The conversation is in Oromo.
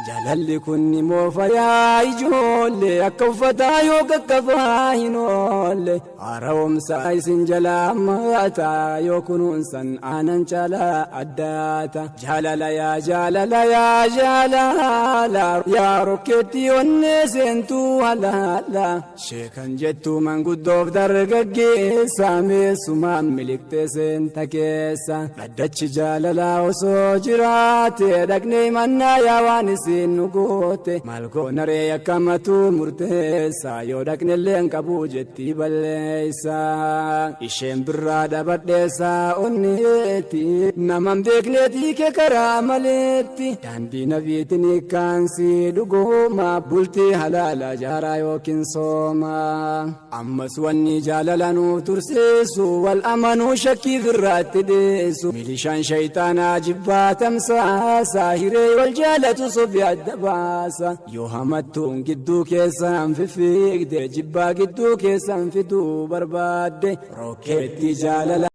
جلالي كني موفيا يجولي أكفتا يوك كفاينولي عروم سايسن جلاماتا يوكنون سن آنن جلا أداتا جلالا يا جلالا يا جلالا يا روكيتي ونسنتو هلالا شيكن جتو من قدوف درقاقي سامي سمام ملكتي سنتكيسا ردتش جلالا وسوجراتي دقني منا يا وانس nugote malko nare yakamatu murtesa yodakne len kabujeti balesa ishem birada badesa onneti namam bekleti ke karamaleti dandi nabitini kansi dugoma bulti halala jara yokin soma amma suwanni jalalanu tursesu wal amanu shakki birrat desu milishan shaytana jibbatam sahire wal jalatu الدباسة يوهمتون قدو كيسان في فيك دي جبا قدو كيسان في دو برباد روكيتي جاللا